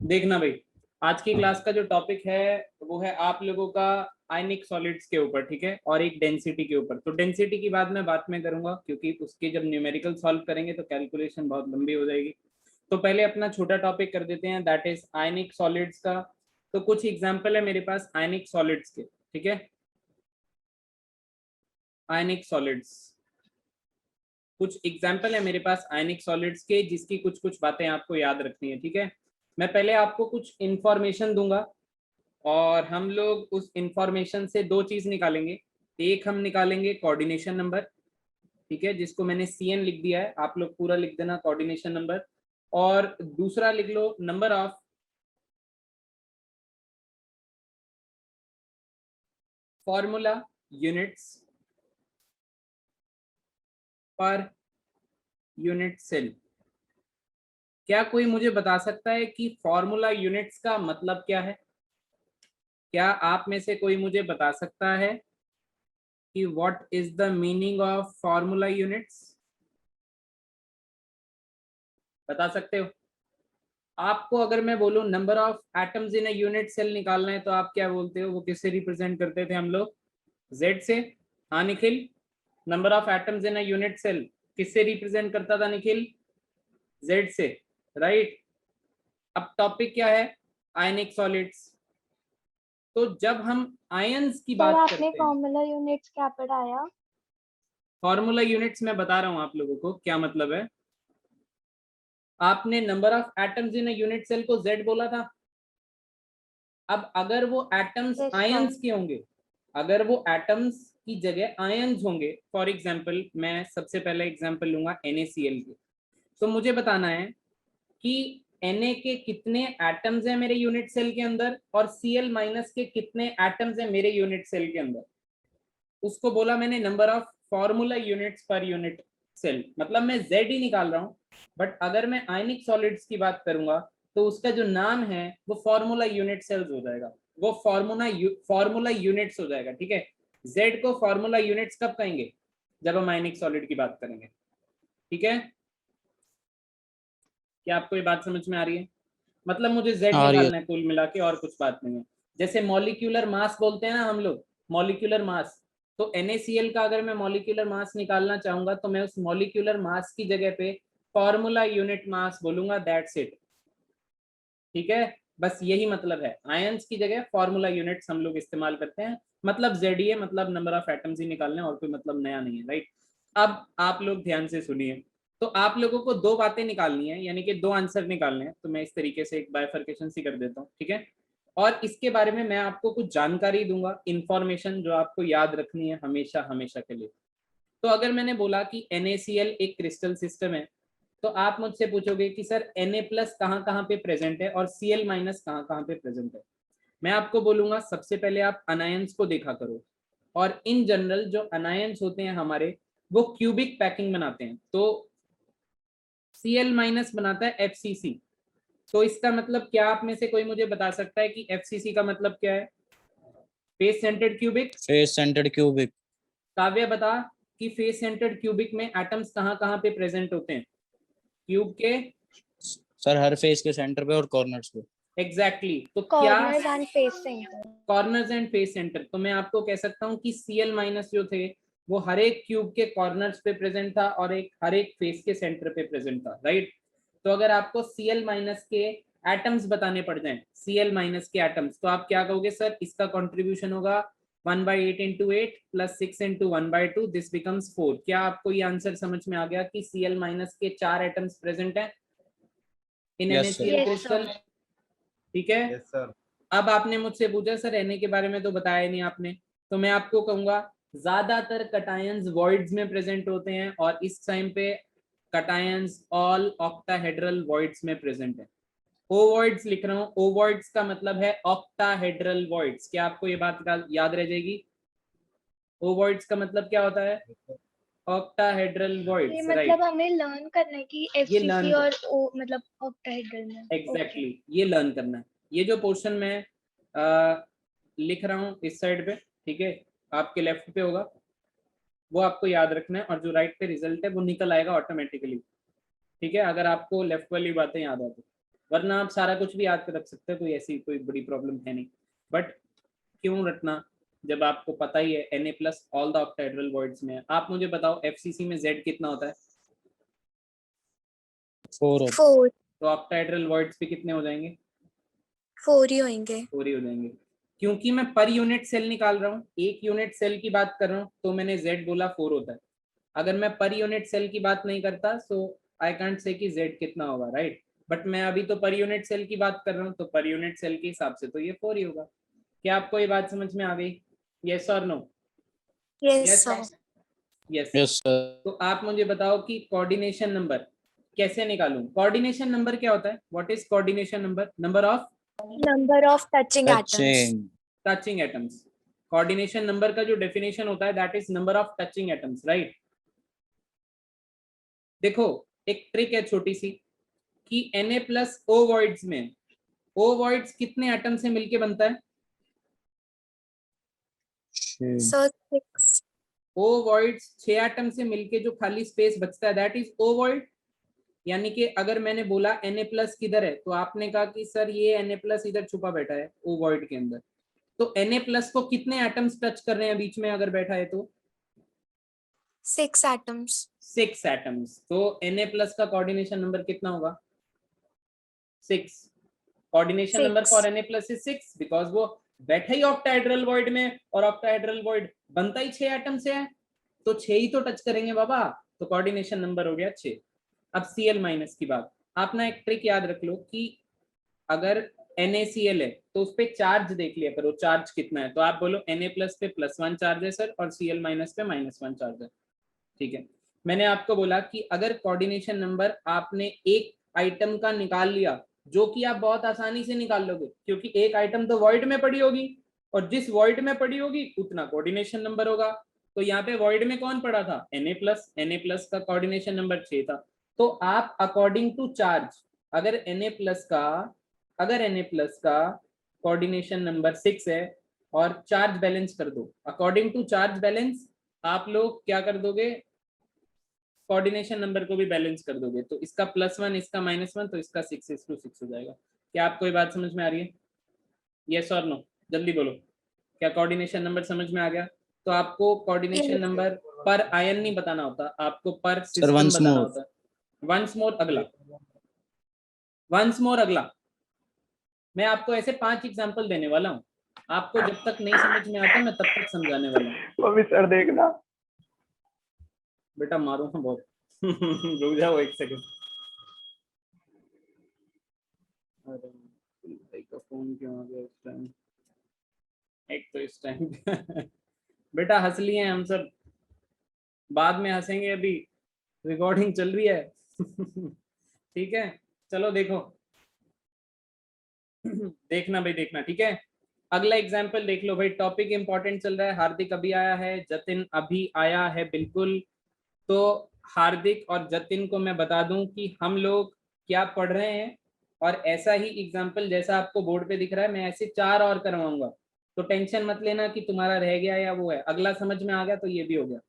देखना भाई, आज की क्लास का जो टॉपिक है वो है आप लोगों का आयनिक सॉलिड्स के ऊपर, ठीक है, और एक डेंसिटी के ऊपर। तो डेंसिटी की बात मैं बाद में करूंगा, क्योंकि उसके जब न्यूमेरिकल सॉल्व करेंगे तो कैलकुलेशन बहुत लंबी हो जाएगी। तो पहले अपना छोटा टॉपिक कर देते हैं, दैट इज आयनिक सॉलिड्स का। तो कुछ एग्जाम्पल है मेरे पास आयनिक सॉलिड्स के, ठीक है। आयनिक सॉलिड्स, कुछ एग्जाम्पल है मेरे पास आयनिक सॉलिड्स के, जिसकी कुछ कुछ बातें आपको याद रखनी है, ठीक है। मैं पहले आपको कुछ इंफॉर्मेशन दूंगा और हम लोग उस इंफॉर्मेशन से दो चीज निकालेंगे। एक हम निकालेंगे कोऑर्डिनेशन नंबर, ठीक है, जिसको मैंने CN लिख दिया है, आप लोग पूरा लिख देना कोऑर्डिनेशन नंबर। और दूसरा लिख लो नंबर ऑफ फॉर्मूला यूनिट्स पर यूनिट सेल। क्या कोई मुझे बता सकता है कि फॉर्मूला यूनिट्स का मतलब क्या है? क्या आप में से कोई मुझे बता सकता है कि what is the meaning of formula units? बता सकते हो? आपको अगर मैं बोलूं number of atoms in a unit cell निकालना है, तो आप क्या बोलते हो? वो किससे रिप्रेजेंट करते थे हम लोग? Z से। हाँ Nikhil, number of atoms in a unit cell किससे रिप्रेजेंट करता था निखिल? Z से, राइट। अब टॉपिक क्या है? Ionic solids. तो जब हम आयंस की सर बात आपने करते हैं, फॉर्मूला यूनिट्स क्या पढ़ाया? फॉर्मूला यूनिट्स मैं बता रहा हूं आप लोगों को क्या मतलब है। आपने number of atoms in a unit cell को Z बोला था। अब अगर वो एटम्स यस सर। आयंस के होंगे, अगर वो एटम्स की जगह आयंस होंगे, फॉर एग्जांपल मैं सबसे पहले एग्जांपल लूंगा NaCl के। तो मुझे बताना है कि Na के कितने एटम्स हैं मेरे यूनिट सेल के अंदर, और Cl माइनस के कितने एटम्स हैं मेरे यूनिट सेल के अंदर। उसको बोला मैंने नंबर ऑफ फॉर्मूला यूनिट्स पर यूनिट सेल, मतलब मैं Z ही निकाल रहा हूं। बट अगर मैं आयनिक सॉलिड्स की बात करूंगा, तो उसका जो नाम है वो फॉर्मूला यूनिट सेल्स हो जाएगा, वो फॉर्मूला यूनिट्स हो जाएगा, ठीक है। Z को फॉर्मूला यूनिट्स कब कहेंगे? जब हम आयनिक सॉलिड की बात करेंगे, ठीक है। क्या आपको ये बात समझ में आ रही है? मतलब मुझे Z आ रही है। निकालना है कुल मिला के, और कुछ बात नहीं है। जैसे मॉलिक्यूलर मास बोलते हैं ना हम लोग, मॉलिक्यूलर मास। तो NaCl का अगर मैं मॉलिक्यूलर मास निकालना चाहूंगा, तो मैं उस मॉलिक्यूलर मास की जगह पे फॉर्मूला यूनिट मास बोलूंगा, दैट्स इट, ठीक है। बस यही मतलब है, आयंस की जगह फॉर्मूला यूनिट्स हम लोग इस्तेमाल करते हैं। मतलब Z ही है, मतलब नंबर ऑफ एटम्स ही निकालने, और कोई मतलब नया नहीं है, राइट। अब आप लोग ध्यान से सुनिए। तो आप लोगों को दो बातें निकालनी है, यानी कि दो आंसर निकालने हैं। तो मैं इस तरीके से एक बाइफर्केशन सी कर देता हूँ, ठीक है। और इसके बारे में मैं आपको कुछ जानकारी दूंगा, इंफॉर्मेशन जो आपको याद रखनी है हमेशा हमेशा के लिए। तो अगर मैंने बोला कि NaCl एक क्रिस्टल सिस्टम है, तो आप मुझसे पूछोगे कि सर Na प्लस कहाँ कहाँ पे प्रेजेंट है और Cl माइनस कहाँ कहाँ पे प्रेजेंट है। मैं आपको बोलूंगा सबसे पहले आप अनायंस को देखा करो। और इन जनरल जो अनायंस होते हैं हमारे, वो क्यूबिक पैकिंग बनाते हैं। तो Cl माइनस बनाता है FCC। तो इसका मतलब क्या? आप में से कोई मुझे बता सकता है कि FCC का मतलब क्या है? Face centred cubic. Face centred cubic. काव्य बता कि फेस सेंटर्ड क्यूबिक में एटम्स कहाँ कहाँ पे प्रेजेंट होते हैं क्यूब के? सर हर फेस के सेंटर पे और कॉर्नर्स पे। एग्जैक्टली तो क्या? Corners and face centre. Corners and face centre. तो मैं आपको कह सकता हूँ कि Cl माइनस जो थे, वो हर एक क्यूब के कॉर्नर्स पे प्रेजेंट था और हर एक फेस के सेंटर पे प्रेजेंट था, राइट। तो अगर आपको Cl माइनस के एटम्स बताने पड़ जाएं, Cl माइनस के एटम्स, तो आप क्या कहोगे? सर इसका कंट्रीब्यूशन होगा 1/8 into 8 plus 6 into 1/2, this becomes 4। क्या आपको ये आंसर समझ में आ गया कि Cl माइनस के 4 एटम्स प्रेजेंट हैं in yes sir. NaCl yes crystal, sir. ठीक है। Yes sir. अब आपने मुझसे पूछा सर Na के बारे में तो बताया नहीं आपने, तो मैं आपको कहूंगा ज्यादातर कटायंस वॉइड्स में प्रेजेंट होते हैं, और इस टाइम पे कटायंस ऑल ऑक्टाहेड्रल वॉइड्स में प्रेजेंट है। ओवॉइड्स लिख रहा हूँ, ओवॉइड्स का मतलब है ऑक्टाहेड्रल वॉइड्स। क्या आपको ये बात याद रह जाएगी? ओवॉइड्स का मतलब क्या होता है? ऑक्टाहेड्रल ये वॉइड्स, मतलब राइट। हमें लर्न करना है कि ये FCC लर्न, और O मतलब ऑक्टाहेड्रल में। ओके। एग्जैक्टली ये लर्न करना है। ये जो पोर्शन मैं लिख रहा हूँ इस साइड पे, ठीक है, आपके लेफ्ट पे होगा, वो आपको याद रखना है, और जो राइट पे रिजल्ट है वो निकल आएगा ऑटोमेटिकली, ठीक है, अगर आपको लेफ्ट वाली बातें याद आ तो। वरना आप सारा कुछ भी याद कर रख सकते हो, कोई ऐसी कोई बड़ी प्रॉब्लम है नहीं। बट क्यों रटना जब आपको पता ही है Na plus all the octahedral voids में है। आप मुझे बताओ FCC में Z कितना होता है? 4 4 तो ऑक्टाहेड्रल वॉइड्स पे कितने हो जाएंगे? 4 ही होंगे। 4 ही हो जाएंगे। क्योंकि मैं पर यूनिट सेल निकाल रहा हूँ, एक यूनिट सेल की बात कर रहा हूँ, तो मैंने Z बोला 4 होता है। अगर मैं पर यूनिट सेल की बात नहीं करता सो आई कांट से कि Z कितना होगा, राइट। बट मैं अभी तो पर यूनिट सेल की बात कर रहा हूँ, तो पर यूनिट सेल के हिसाब से तो ये 4 ही होगा। क्या आपको ये बात समझ में आ गई? यस और no? Yes sir. Yes. Yes sir. तो आप मुझे बताओ कि कोऑर्डिनेशन नंबर कैसे निकालूं? कोऑर्डिनेशन नंबर क्या होता है? What is coordination number? Number of touching atoms. Touching atoms. Coordination number का जो डेफिनेशन होता है that is number of touching atoms, right. देखो एक ट्रिक है छोटी सी कि Na प्लस ओवॉइड्स में ओवॉइड्स कितने एटम से मिलके बनता है? सर 6। ओवॉइड्स 6 एटम से मिलके जो खाली स्पेस बचता है दैट इज ओवॉइड। यानी कि अगर मैंने बोला Na प्लस किधर है, तो आपने कहा कि सर ये Na प्लस इधर छुपा बैठा है ओवॉइड के अंदर। तो Na प्लस को कितने एटम्स टच कर रहे हैं बीच में अगर बैठा है तो? 6 एटम्स। 6 एटम्स। तो Na प्लस का कोऑर्डिनेशन नंबर कितना होगा? 6। Coordination number for Na plus is 6 because वो बैठा ही ऑक्टाहेड्रल वॉइड में, और ऑक्टाहेड्रल वॉइड बनता ही 6 एटम से है, तो 6 ही तो टच करेंगे बाबा। तो कोऑर्डिनेशन नंबर हो गया 6। अब Cl माइनस की बात, आप ना एक ट्रिक याद रख लो कि अगर NaCl है तो उस पर चार्ज देख लिया करो, चार्ज कितना है। तो आप बोलो Na प्लस पे +1 चार्ज है सर, और Cl माइनस पे -1 चार्ज है, ठीक है। मैंने आपको बोला कि अगर कोऑर्डिनेशन नंबर आपने एक आइटम का निकाल लिया, जो कि आप बहुत आसानी से निकाल लोगे क्योंकि एक आइटम तो वॉइड में पड़ी होगी, और जिस वॉइड में पड़ी होगी उतना कोऑर्डिनेशन नंबर होगा। तो यहाँ पे वॉइड में कौन पड़ा था? Na प्लस का कोऑर्डिनेशन नंबर 6 था। तो आप अकॉर्डिंग टू चार्ज, अगर Na प्लस का कोऑर्डिनेशन नंबर 6 है और चार्ज बैलेंस कर दो, अकॉर्डिंग टू चार्ज बैलेंस आप लोग क्या कर दोगे? कोऑर्डिनेशन नंबर को भी बैलेंस कर दोगे। तो इसका +1 इसका -1, तो इसका 6:6 हो जाएगा। क्या आपको ये बात समझ में आ रही है? यस और नो? जल्दी बोलो, क्या कोऑर्डिनेशन नंबर समझ में आ गया? तो आपको कोऑर्डिनेशन नंबर पर आयन नहीं बताना होता, आपको पर सिस्टम बताना होता है। वंस मोर अगला मैं आपको ऐसे 5 एग्जांपल देने वाला हूँ, आपको जब तक नहीं समझ में आता मैं तब तक समझाने वाला हूँ। अभी सर देखना बेटा मारूंगा बहुत रुक जाओ एक सेकंड। अरे भाई का फोन क्यों आ गया इस टाइम? एक तो इस टाइम बेटा हंस लिए हम सब, बाद में हंसेंगे, अभी रिकॉर्डिंग चल रही है ठीक है, चलो देखो देखना भाई देखना, ठीक है। अगला एग्जाम्पल देख लो भाई, टॉपिक इंपॉर्टेंट चल रहा है। हार्दिक अभी आया है, जतिन अभी आया है, बिल्कुल। तो हार्दिक और जतिन को मैं बता दूं कि हम लोग क्या पढ़ रहे हैं, और ऐसा ही एग्जाम्पल जैसा आपको बोर्ड पे दिख रहा है मैं ऐसे 4 और करवाऊंगा। तो टेंशन मत लेना कि तुम्हारा रह गया या वो है। अगला समझ में आ गया तो ये भी हो गया।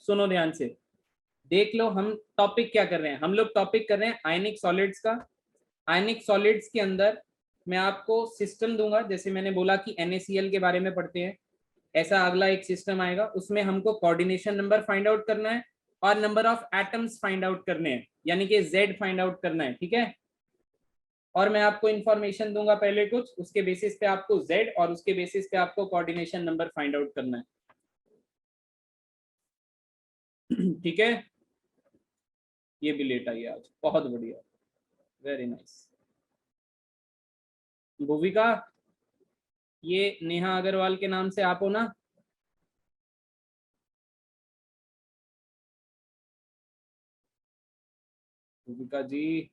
सुनो ध्यान से, देख लो हम टॉपिक क्या कर रहे हैं। हम लोग टॉपिक कर रहे हैं आयनिक सॉलिड्स का। आयनिक सॉलिड्स के अंदर मैं आपको सिस्टम दूंगा, जैसे मैंने बोला कि NaCl के बारे में पढ़ते हैं, ऐसा अगला एक सिस्टम आएगा। उसमें हमको कोऑर्डिनेशन नंबर फाइंड आउट करना है और number of atoms find out करने हैं, यानी कि Z फाइंड आउट करना है, ठीक है। और मैं आपको इंफॉर्मेशन दूंगा पहले कुछ, उसके बेसिस पे आपको Z और उसके बेसिस पे आपको कोऑर्डिनेशन नंबर फाइंड आउट करना है ठीक है। ये भी लेट आई आज, बहुत बढ़िया, वेरी नाइस। भूविका, ये नेहा अग्रवाल के नाम से आप हो ना? भूविका जी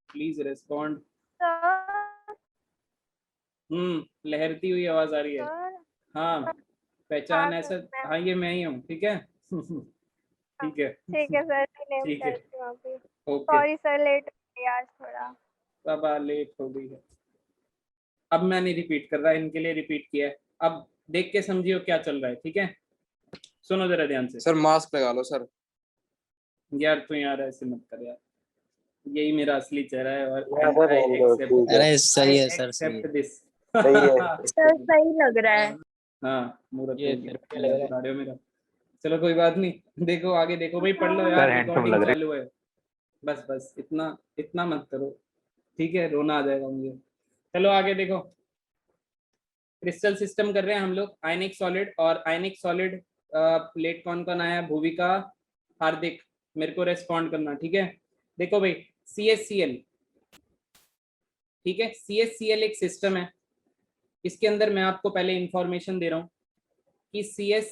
प्लीज रेस्पॉन्ड। लहरती हुई आवाज आ रही है। हाँ पहचान ऐसा, हाँ ये मैं ही हूँ, ठीक है ठीक है ठीक है सर, ठीक है ओके। सॉरी सर, लेट हो गया आज थोड़ा। बाबा लेट हो गई है। अब मैं नहीं रिपीट कर रहा, इनके लिए रिपीट किया है। अब देख के समझियो क्या चल रहा है, ठीक है। सुनो जरा ध्यान से। सर मास्क लगा लो सर। यार तू यार ऐसे मत कर यार। यही मेरा असली चेहरा है और हाँ सर, I रहने दो, accept ठीक है। अरे सही है सर, सही accept है। this। सही है। सर सही लग रहा है। हाँ मुहूर्त ये हो गया, तेरे पे लग रहा है। बता रहे हो मेरा। चलो कोई बात नहीं, देखो आगे देखो भाई, पढ़ लो सर यार, हैंडसम रिकॉर्डिंग लग रहे चालू है। बस बस इतना इतना मत करो, ठीक है, रोना आ जाएगा मुझे। चलो आगे देखो, क्रिस्टल सिस्टम कर रहे हैं हम लोग, आयनिक सॉलिड। और आयनिक सॉलिड प्लेट कौन कौन आया, भूविका, हार्दिक, मेरे को रेस्पॉन्ड करना, ठीक है। देखो भाई CHCl, ठीक है, CHCl एक सिस्टम है। इसके अंदर मैं आपको पहले इंफॉर्मेशन दे रहा हूँ कि CS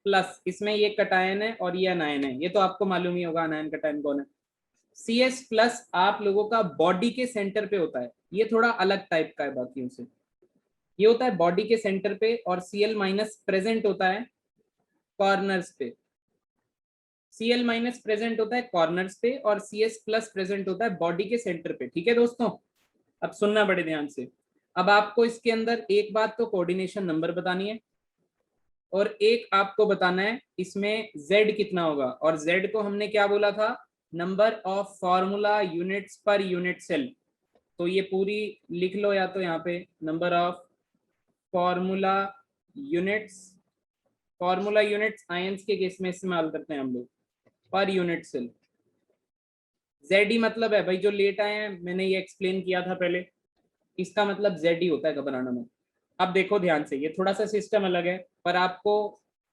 प्लस, इसमें ये कटायन है और ये अनायन है, ये तो आपको मालूम ही होगा अनायन कटायन कौन है। CS प्लस आप लोगों का बॉडी के सेंटर पे होता है, ये थोड़ा अलग टाइप का है बाकियों से। ये होता है बॉडी के सेंटर पे, और Cl माइनस प्रेजेंट होता है कॉर्नर्स पे। Cl माइनस प्रेजेंट होता है कॉर्नर्स पे और CS प्लस प्रेजेंट होता है बॉडी के सेंटर पे, ठीक है दोस्तों। अब सुनना बड़े ध्यान से। अब आपको इसके अंदर एक बात तो कोऑर्डिनेशन नंबर बतानी है, और एक आपको बताना है इसमें Z कितना होगा। और Z को हमने क्या बोला था, नंबर ऑफ फॉर्मूला यूनिट्स पर यूनिट सेल। तो ये पूरी लिख लो, या तो यहाँ पे number of formula units, formula units ions के केस में इस्तेमाल करते हैं हम लोग, पर यूनिट सेल। ZE मतलब है भाई, जो लेट आए हैं मैंने ये एक्सप्लेन किया था पहले, इसका मतलब ZE होता है, घबराना मत। अब देखो ध्यान से, ये थोड़ा सा सिस्टम अलग है पर आपको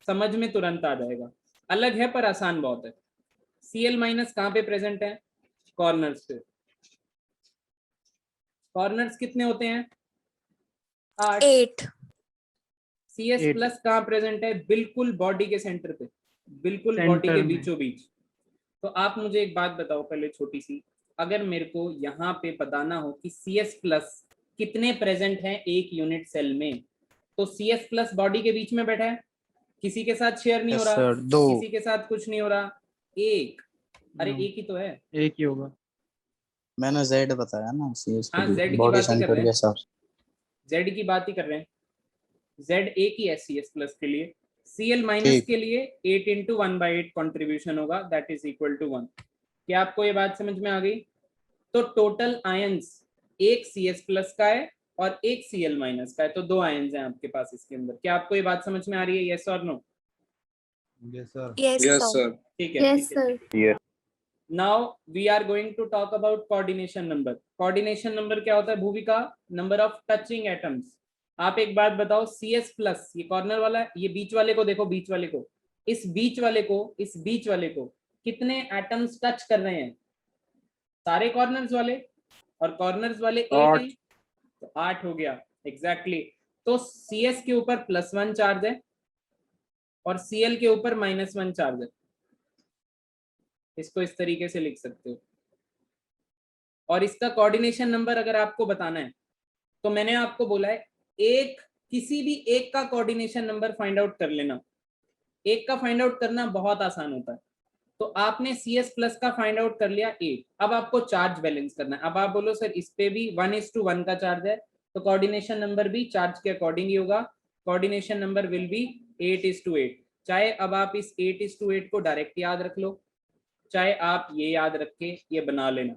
समझ में तुरंत आ जाएगा। अलग है पर आसान बहुत है। Cl माइनस कहाँ पे प्रेजेंट है, कॉर्नर्स पे। कॉर्नर्स कितने होते हैं, 8। 8। CS प्लस कहाँ प्रेजेंट है, बिल्कुल बॉडी के सेंटर पे, बिल्कुल बॉडी के बीचों बीच। तो आप मुझे एक बात बताओ पहले छोटी सी, अगर मेरे को यहाँ पे बताना हो कि CS प्लस कितने प्रेजेंट हैं एक यूनिट सेल में, तो CS प्लस बॉडी के बीच में बैठा है, किसी के साथ शेयर नहीं हो यस रहा, सर, 2। किसी के साथ कुछ नहीं हो रहा, एक, अरे एक ही तो है, एक ही होगा। मैंने Z बताया ना, CS हाँ Z की बॉडी बात ही कर सेंटर रहे के हैं, हिसाब से। Z की बात ही कर रहे हैं। Z एक ही है CS प्लस के लिए, Cl माइनस ठीक। के लिए 8 इंटू 1/8 कॉन्ट्रीब्यूशन होगा, दैट इज इक्वल टू 1। क्या आपको ये बात समझ में आ गई। तो टोटल आयंस एक CS प्लस का है और एक Cl माइनस का है, तो 2 आयंस हैं आपके पास इसके अंदर। क्या आपको ये बात समझ में आ रही है, यस और no. Yes sir. Yes sir. ठीक है, Yes sir. Yes. Now we are going to talk about coordination number. Coordination number क्या होता है Bhuvika, number of touching atoms. आप एक बात बताओ, CS प्लस ये कॉर्नर वाला, ये बीच वाले को देखो, बीच वाले को, इस बीच वाले को, इस बीच वाले को कितने एटम्स टच कर रहे हैं, सारे कॉर्नर्स वाले, और कॉर्नर्स वाले 8 हैं, तो 8 हो गया एग्जैक्टली तो CS के ऊपर +1 चार्ज है और Cl के ऊपर -1 चार्ज है। इसको इस तरीके से लिख सकते हो। और इसका कोऑर्डिनेशन नंबर अगर आपको बताना है तो मैंने आपको बोला है, एक किसी भी एक का कोऑर्डिनेशन नंबर फाइंड आउट कर लेना। एक का फाइंड आउट करना बहुत आसान होता है। तो आपने CS प्लस का फाइंड आउट कर लिया 8, अब आपको चार्ज बैलेंस करना है। अब आप बोलो सर इस पे भी 1:1 का चार्ज है, तो कोऑर्डिनेशन नंबर भी चार्ज के अकॉर्डिंग ही होगा। Coordination number will be 8:8। चाहे अब आप इस 8:8 को डायरेक्ट याद रख लो, चाहे आप ये याद रख के ये बना लेना।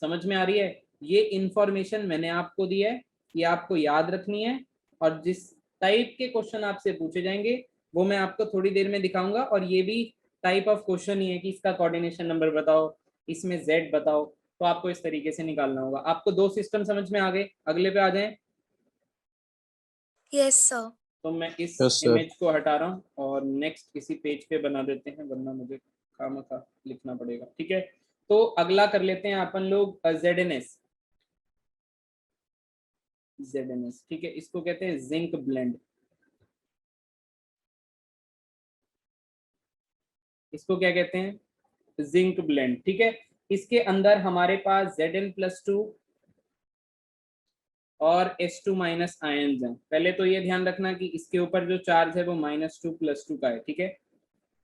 समझ में आ रही है, ये इंफॉर्मेशन मैंने आपको दी है, ये आपको याद रखनी है। और जिस टाइप के क्वेश्चन आपसे पूछे जाएंगे वो मैं आपको थोड़ी देर में दिखाऊंगा। और ये भी टाइप ऑफ क्वेश्चन ही है कि इसका कोऑर्डिनेशन नंबर बताओ, इसमें Z बताओ, तो आपको इस तरीके से निकालना होगा। आपको 2 सिस्टम समझ में आ गए, अगले पे आ जाएं। Yes sir. तो मैं इस Yes, sir. इमेज को हटा रहा हूँ और नेक्स्ट किसी पेज पे बना देते हैं, वरना मुझे खामखा लिखना पड़ेगा। ठीक है, तो अगला कर लेते हैं अपन लोग ZNS। ठीक है, इसको कहते हैं जिंक ब्लेंड, इसको क्या कहते हैं, जिंक ब्लेंड। ठीक है, इसके अंदर हमारे पास Zn+2 और S2 माइनस आयन्स हैं। पहले तो ये ध्यान रखना कि इसके ऊपर जो चार्ज है वो -2+2 का है। ठीक है,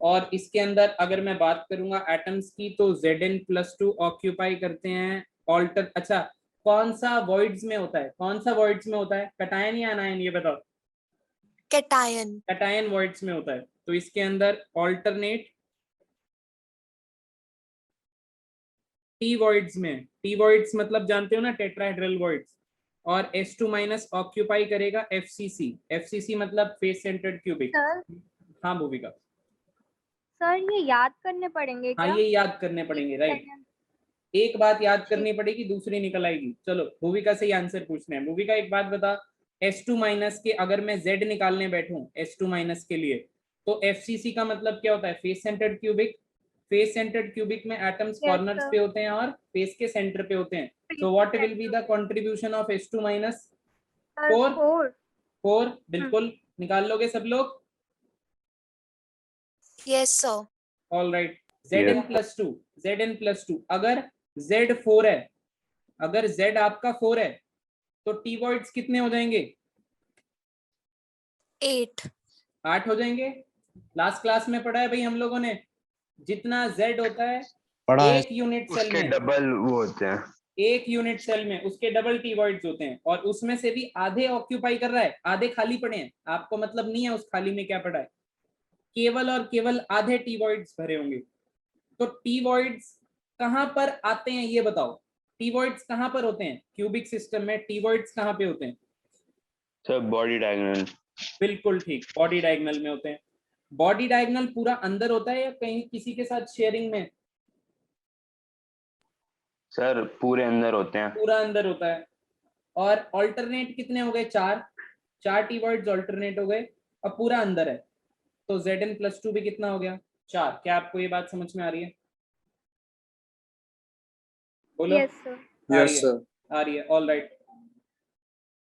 और इसके अंदर अगर मैं बात करूंगा एटम्स की, तो Zn+2 ऑक्यूपाई करते हैं ऑल्टर, अच्छा कौन सा वॉइड्स में होता है, कौन सा वॉइड्स में होता है, कटायन या अनायन, ये बताओ। Cation. कटायन वॉइड्स में होता है, तो इसके अंदर ऑल्टरनेट टी वॉइड्स में, टी वॉइड्स मतलब जानते हो ना, टेट्राहेड्रल वॉइड्स, और S2 माइनस ऑक्यूपाई करेगा FCC। FCC मतलब फेस सेंटर्ड क्यूबिक। सर हाँ भूविका, सर ये याद करने पड़ेंगे हाँ क्या? ये याद करने पड़ेंगे, राइट। एक बात याद करनी पड़ेगी, दूसरी निकल आएगी। चलो भूविका से ही आंसर पूछना है। भूविका एक बात बता, S2 माइनस के अगर मैं Z निकालने बैठूं S2 माइनस के लिए, तो FCC का मतलब क्या होता है? Face centred cubic. Face centred cubic में एटम्स Yes, कॉर्नर्स sir. पे होते हैं और फेस के सेंटर पे होते हैं। So what will be the contribution of S2 minus? Sir 4 4 4 बिल्कुल निकाल लोगे सब लोग? Yes, sir. All right. Zn plus two, Zn plus two, अगर Z 4 है, अगर Z आपका 4 है, तो टी वॉइड्स कितने हो जाएंगे? 8. 8 हो जाएंगे। लास्ट क्लास में पढ़ा है भाई हम लोगों ने, जितना Z होता है पढ़ा है। एक यूनिट सेल उसके में, डबल वो होते हैं। एक यूनिट सेल में उसके डबल टी वॉइड्स होते हैं, और उसमें से भी आधे ऑक्यूपाई कर रहा है, आधे खाली पड़े हैं। आपको मतलब नहीं है उस खाली में क्या पड़ा है, केवल और केवल आधे टी वॉइड्स भरे होंगे। तो टी वॉइड्स कहां पर आते हैं ये बताओ? टी वॉइड्स कहां पर होते हैं क्यूबिक सिस्टम में? टी वॉइड्स कहां पे होते हैं? Sir body diagonal. बिल्कुल ठीक, बॉडी डायगोनल में होते हैं। बॉडी डायगोनल पूरा अंदर होता है या कहीं किसी के साथ शेयरिंग में? सर पूरे अंदर होते हैं। पूरा अंदर होता है। और ऑल्टरनेट कितने हो गए? 4 4 टी वॉइड्स ऑल्टरनेट हो गए, अब पूरा अंदर है। तो Zn प्लस टू भी कितना हो गया? 4। क्या आपको ये बात समझ में आ रही है? बोलो। Yes sir. यस सर, आ रही है। All right.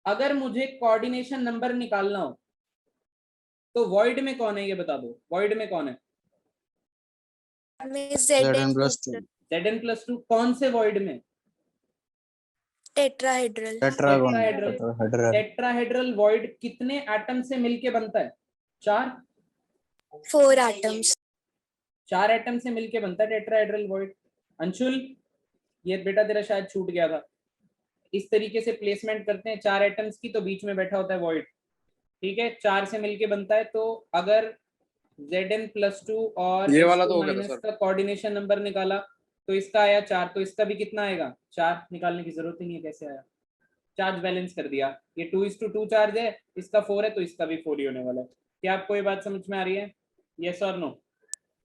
अगर मुझे कोऑर्डिनेशन नंबर निकालना हो तो वॉइड में कौन है ये बता दो, वॉइड में कौन है? में Zn Zn plus 2. Zn plus two कौन से वॉइड में? tetrahedral. Tetragon. Tetrahedral. Tetrahedral. Tetrahedral void कितने एटम से मिलके बनता है? 4। 4 atoms. 4 एटम से मिलके बनता है टेट्राहेड्रल वॉइड। अंशुल, ये बेटा तेरा शायद छूट गया था। इस तरीके से प्लेसमेंट करते हैं 4 एटम्स की, तो बीच में बैठा होता है वॉइड। ठीक है, 4 से मिलके बनता है। तो अगर Zn प्लस टू और ये वाला S2 तो हो गया था माइनस सर। का कोऑर्डिनेशन नंबर निकाला, तो इसका आया 4, तो इसका भी कितना आएगा? 4। निकालने की जरूरत ही नहीं है, कैसे आया? चार्ज बैलेंस कर दिया। ये 2:2 चार्ज है, इसका 4 है, तो इसका भी 4 ही होने वाला है। क्या आपको ये बात समझ में आ रही है? यस और नो?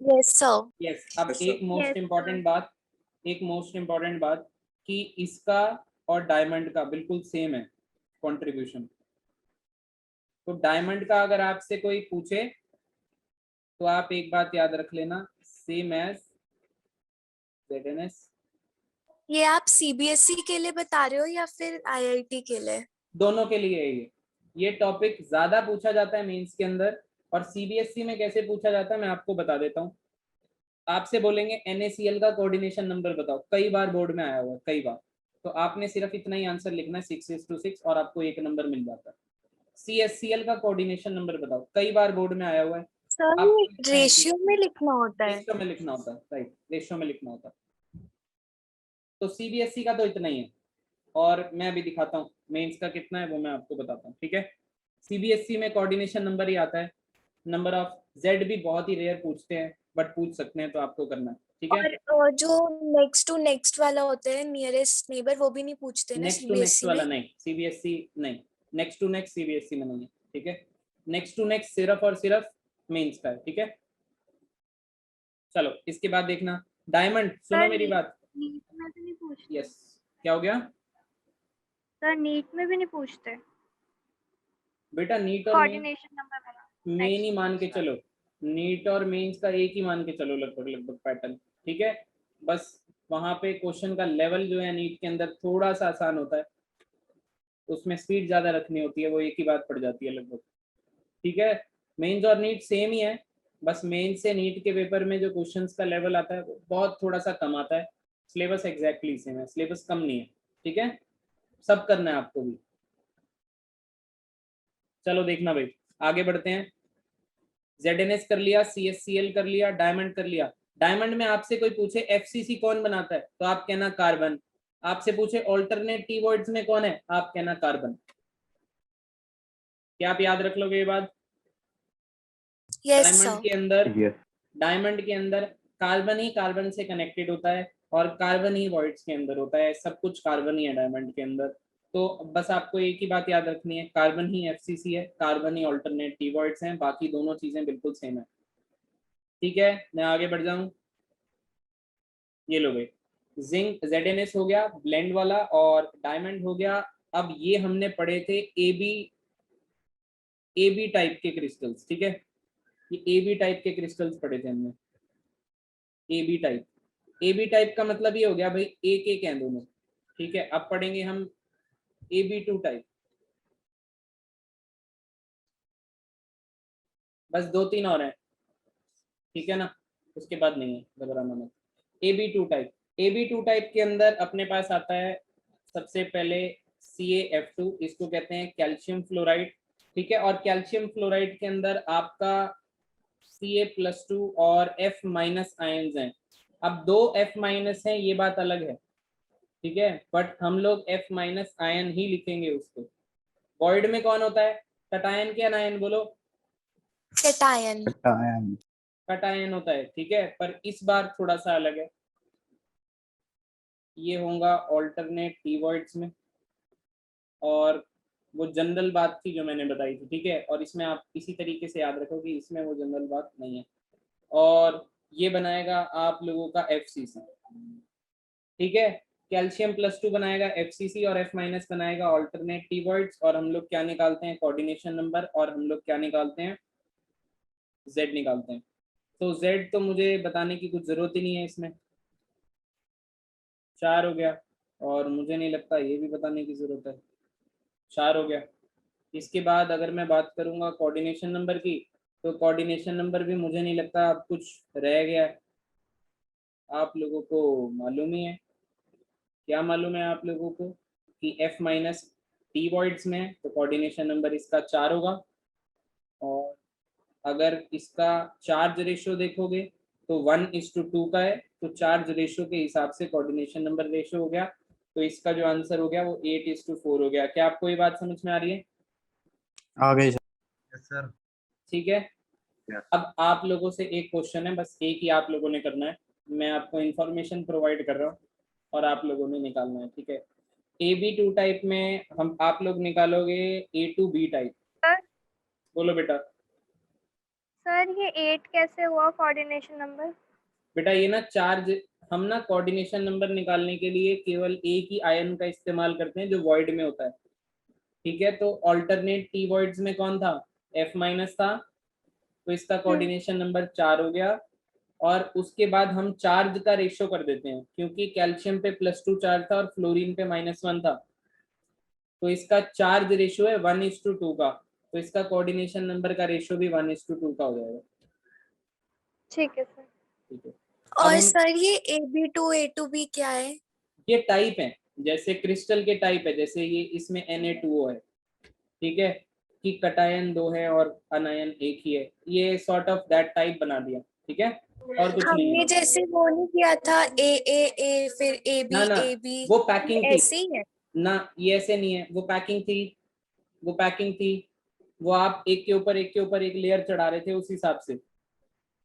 Yes, sir. यस। अब Yes, sir. एक मोस्ट Yes, इम्पॉर्टेंट बात, एक मोस्ट इम्पॉर्टेंट बात, कि इसका और डायमंड का बिल्कुल सेम है कंट्रीब्यूशन। तो डायमंड का अगर आपसे कोई पूछे तो आप एक बात याद रख लेना, सेम एज ZnS। ये आप CBSE के लिए बता रहे हो या फिर IIT के लिए? दोनों के लिए है ये टॉपिक ज्यादा पूछा जाता है मेंस के अंदर, और CBSE में कैसे पूछा जाता है मैं आपको बता देता हूँ। आपसे बोलेंगे NaCl का कोऑर्डिनेशन नंबर बताओ, कई बार बोर्ड में आया हुआ है, कई बार। तो आपने सिर्फ इतना ही आंसर लिखना है 6:6 और आपको 1 नंबर मिल जाता है। CSCl का कोऑर्डिनेशन नंबर बताओ, कई बार बोर्ड में आया हुआ है। सर आप ये रेशियो में लिखना होता है। रेशियो में लिखना होता है, राइट, रेशियो में लिखना होता है। तो CBSE का तो इतना ही है, और मैं अभी दिखाता हूँ मेंस का कितना है, वो मैं आपको बताता हूँ। ठीक है, CBSE में कोऑर्डिनेशन नंबर ही आता है। नंबर ऑफ Z भी बहुत ही रेयर पूछते हैं, बट पूछ सकते हैं, तो आपको करना है। ठीक है, और जो नेक्स्ट टू नेक्स्ट वाला होता है, नियरेस्ट नेबर, वो भी नहीं पूछते ना नेक्स्ट टू नेक्स्ट CBSE वाला में? नहीं, CBSE नहीं, नेक्स्ट टू नेक्स्ट CBSE में नहीं है। ठीक है, नेक्स्ट टू नेक्स्ट सिर्फ और सिर्फ मेंस का है। ठीक है, चलो इसके बाद देखना डायमंड, सुनो सर, मेरी बात। नीट में भी नहीं पूछते। यस, क्या हो गया सर नीट में भी नहीं पूछते बेटा? नीट और मेंस कोऑर्डिनेशन नंबर वाला। मेन ही मान के चलो, नीट और मेंस का एक ही मान के चलो, लगभग लगभग पैटर्न। ठीक है, बस वहां पे क्वेश्चन का लेवल जो है नीट के अंदर थोड़ा सा आसान होता है, उसमें स्पीड ज्यादा रखनी होती है, वो एक ही बात पड़ जाती है लगभग। ठीक है, मेंस और नीट सेम ही है, बस मेंस से नीट के पेपर में जो क्वेश्चंस का लेवल आता है वो बहुत थोड़ा सा कम आता है। सिलेबस एग्जैक्टली सेम है, सिलेबस कम नहीं है। ठीक है, सब करना है आपको भी। चलो देखना भाई, आगे बढ़ते हैं। ZnS कर लिया, CSCl कर लिया, डायमंड कर लिया। डायमंड में आपसे कोई पूछे FCC कौन बनाता है, तो आप कहना कार्बन। आपसे पूछे ऑल्टरनेट टी वॉइड्स में कौन है, आप कहना कार्बन। क्या आप याद रख लोगे ये बात? Yes, diamond sir. के अंदर, Yes. डायमंड के अंदर कार्बन ही कार्बन से कनेक्टेड होता है, और कार्बन ही वॉइड्स के अंदर होता है, सब कुछ कार्बन ही है डायमंड के अंदर। तो बस आपको एक ही बात याद रखनी है, कार्बन ही एफसीसी है, कार्बन ही ऑल्टरनेट टी वॉइड्स हैं, बाकी दोनों चीजें बिल्कुल सेम है। ठीक है, मैं आगे बढ़ जाऊं। ये लो भाई, जिंक ZnS हो गया ब्लेंड वाला, और डायमंड हो गया। अब ये हमने पढ़े थे AB टाइप के क्रिस्टल्स, ठीक है, ये AB टाइप के क्रिस्टल्स पढ़े थे हमने। AB टाइप का मतलब ये हो गया भाई एक एक है दोनों, ठीक है। अब पढ़ेंगे हम AB2 टाइप, बस 2-3 और हैं, ठीक है ना, उसके बाद नहीं है, घबराना मत। AB2 टाइप के अंदर अपने पास आता है सबसे पहले CaF2, इसको कहते हैं कैल्शियम फ्लोराइड, ठीक है। और कैल्शियम फ्लोराइड के अंदर आपका Ca+2 और F- आयंस हैं। अब 2 F- हैं, ये बात अलग है, ठीक है, बट हम लोग F- आयन ही लिखेंगे उसको। वॉइड में कौन होता है, कटायन के अनायन, बोलो। कैटायन। कटायन होता है, ठीक है, पर इस बार थोड़ा सा अलग है, ये होगा ऑल्टरनेट टी वॉइड्स में, और वो जनरल बात थी जो मैंने बताई थी, ठीक है। और इसमें आप इसी तरीके से याद रखो कि इसमें वो जनरल बात नहीं है, और ये बनाएगा आप लोगों का FCC, ठीक है। कैल्शियम+2 बनाएगा FCC, और F- बनाएगा ऑल्टरनेट टी वॉइड्स, और हम लोग क्या निकालते हैं, कोऑर्डिनेशन नंबर, और हम लोग क्या निकालते हैं, Z निकालते हैं। तो Z तो मुझे बताने की कुछ जरूरत ही नहीं है, इसमें 4 हो गया, और मुझे नहीं लगता ये भी बताने की जरूरत है, 4 हो गया। इसके बाद अगर मैं बात करूंगा कोऑर्डिनेशन नंबर की, तो कोऑर्डिनेशन नंबर भी मुझे नहीं लगता अब कुछ रह गया है, आप लोगों को मालूम ही है। क्या मालूम है आप लोगों को कि F- टी वॉइड्स में है, तो कोऑर्डिनेशन नंबर इसका 4 होगा। और अगर इसका चार्ज रेशियो देखोगे तो 1:2 का है, तो चार्ज रेशियो के हिसाब से कोऑर्डिनेशन नंबर रेशियो हो गया, तो इसका जो आंसर हो गया वो 8:4 हो गया। क्या आपको ये बात समझ में आ रही है? आ गई सर। Yes sir. ठीक है। अब आप लोगों से एक क्वेश्चन है, बस एक ही आप लोगों ने करना है, मैं आपको इंफॉर्मेशन प्रोवाइड कर रहा हूँ और आप लोगों ने निकालना है, ठीक है। AB2 टाइप में हम आप लोग निकालोगे A2B टाइप। सर बोलो बेटा। सर ये 8 कैसे हुआ कोऑर्डिनेशन नंबर? बेटा ये ना चार्ज, हम ना कोऑर्डिनेशन नंबर निकालने के लिए केवल एक ही आयन का इस्तेमाल करते हैं जो वॉइड में होता है, ठीक है। तो ऑल्टरनेट टी वॉइड्स में कौन था, F- था, तो इसका कोऑर्डिनेशन नंबर 4 हो गया। और उसके बाद हम चार्ज का रेशियो कर देते हैं, क्योंकि कैल्शियम पे +2 चार्ज था और फ्लोरीन पे -1 था, तो इसका चार्ज रेशियो है 1:2 का, तो इसका कोऑर्डिनेशन नंबर का रेशियो भी 1:2 का हो जाएगा, ठीक है सर। ठीक है। अब और हम, सर ये AB2 A2B क्या है? ये टाइप है, जैसे क्रिस्टल के टाइप है, जैसे ये इसमें Na2O है, ठीक है, कि कटायन 2 है और अनायन 1 ही है, ये सॉर्ट ऑफ दैट टाइप बना दिया, ठीक है, और कुछ नहीं हमने है। जैसे वो नहीं किया था A फिर AB ना ना, AB, वो पैकिंग थी ऐसे ही है? ना, ये ऐसे नहीं है, वो पैकिंग थी, वो पैकिंग थी, वो आप एक के ऊपर एक के ऊपर एक लेयर चढ़ा रहे थे उस हिसाब से।